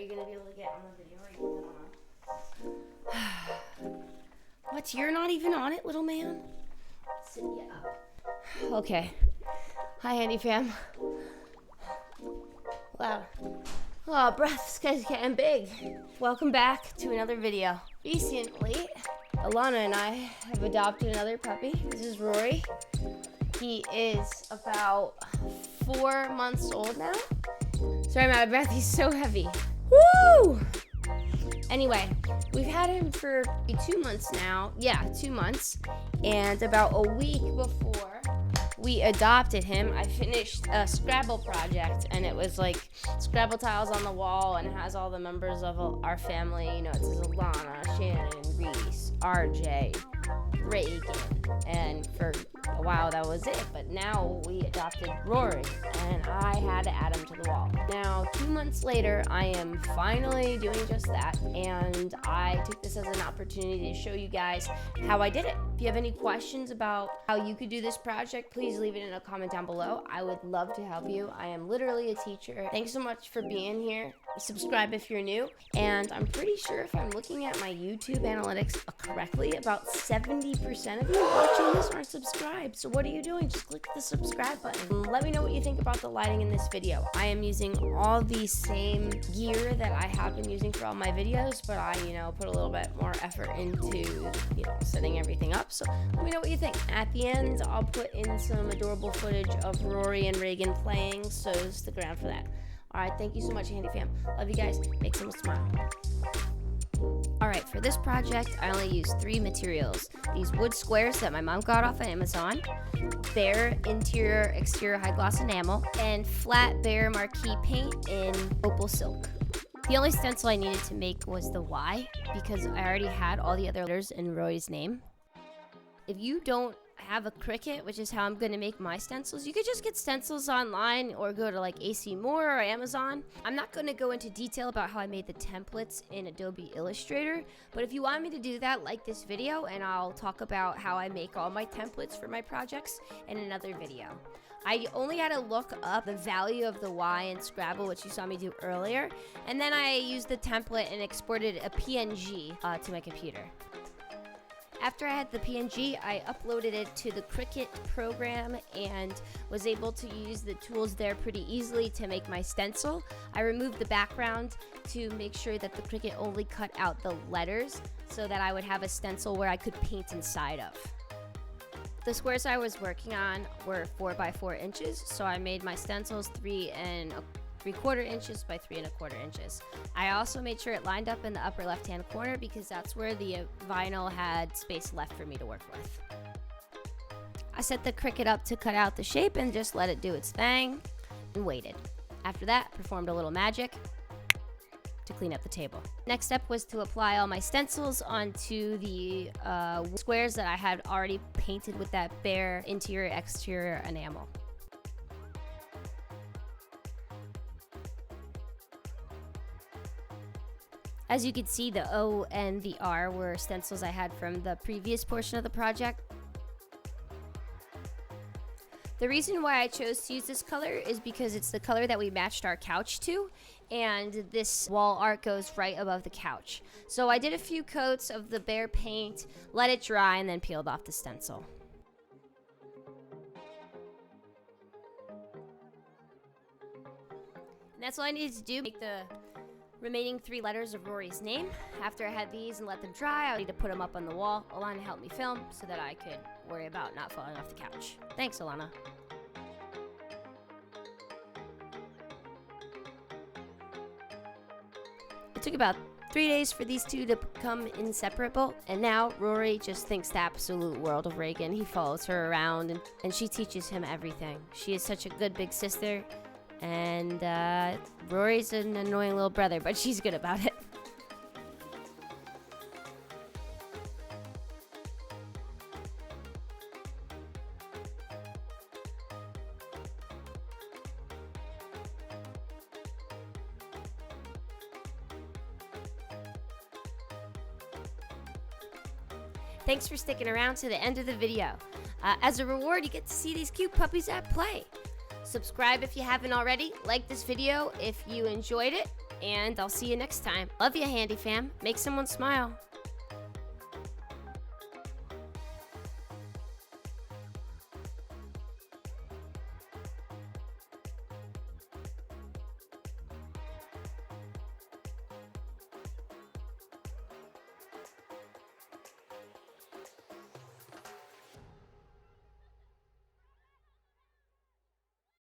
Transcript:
you gonna be able to get on the video or you get on? What? You're not even on it, little man? Sit you up. Okay. Hi, HandyFam. Wow. Oh, breath. This guy's getting big. Welcome back to another video. Recently, Alana and I have adopted another puppy. This is Rory. He is about 4 months old now. Sorry, I'm out of breath. He's so heavy. Woo! Anyway, we've had him for 2 months now. Yeah, 2 months. And about a week before we adopted him, I finished a Scrabble project, and it was like Scrabble tiles on the wall, and it has all the members of our family. You know, it says Alana, Shannon, Reese, RJ, Reagan, and for a while that was it. But now we adopted Rory, and I had to add him to the wall. Now, 2 months later, I am finally doing just that, and I took this as an opportunity to show you guys how I did it. If you have any questions about how you could do this project, please leave it in a comment down below. I would love to help you. I am literally a teacher. Thanks so much for being here. Subscribe if you're new. And I'm pretty sure if I'm looking at my YouTube analytics correctly, about 70% of you watching this aren't subscribed. So what are you doing? Just click the subscribe button. Let me know what you think about the lighting in this video. I am using all the same gear that I have been using for all my videos, but I, put a little bit more effort into, setting everything up. So let me know what you think. At the end, I'll put in some adorable footage of Rory and Reagan playing, so stick around for that. Alright, thank you so much, HandyFam. Love you guys. Make someone smile. Alright, for this project, I only used 3 materials. These wood squares that my mom got off of Amazon, bare interior, exterior high gloss enamel, and flat bare marquee paint in opal silk. The only stencil I needed to make was the Y, because I already had all the other letters in Rory's name. If you don't have a Cricut, which is how I'm going to make my stencils, you could just get stencils online or go to like AC Moore or Amazon. I'm not going to go into detail about how I made the templates in Adobe Illustrator, but if you want me to do that, like this video, and I'll talk about how I make all my templates for my projects in another video. I only had to look up the value of the Y in Scrabble, which you saw me do earlier, and then I used the template and exported a PNG to my computer. After I had the PNG, I uploaded it to the Cricut program and was able to use the tools there pretty easily to make my stencil. I removed the background to make sure that the Cricut only cut out the letters so that I would have a stencil where I could paint inside of. The squares I was working on were 4 by 4 inches, so I made my stencils 3 3/4 inches by 3 1/4 inches. I also made sure it lined up in the upper left-hand corner because that's where the vinyl had space left for me to work with. I set the Cricut up to cut out the shape and just let it do its thing and waited. After that, performed a little magic to clean up the table. Next step was to apply all my stencils onto the squares that I had already painted with that bare interior exterior enamel. As you can see, the O and the R were stencils I had from the previous portion of the project. The reason why I chose to use this color is because it's the color that we matched our couch to, and this wall art goes right above the couch. So I did a few coats of the bare paint, let it dry, and then peeled off the stencil. And that's all I needed to do, make the remaining 3 letters of Rory's name. After I had these and let them dry, I need to put them up on the wall. Alana helped me film so that I could worry about not falling off the couch. Thanks, Alana. It took about 3 days for these two to become inseparable, and now Rory just thinks the absolute world of Reagan. He follows her around, and she teaches him everything. She is such a good big sister. And Rory's an annoying little brother, but she's good about it. Thanks for sticking around to the end of the video. As a reward, you get to see these cute puppies at play. Subscribe if you haven't already, like this video if you enjoyed it, and I'll see you next time. Love you, HandyFam. Make someone smile.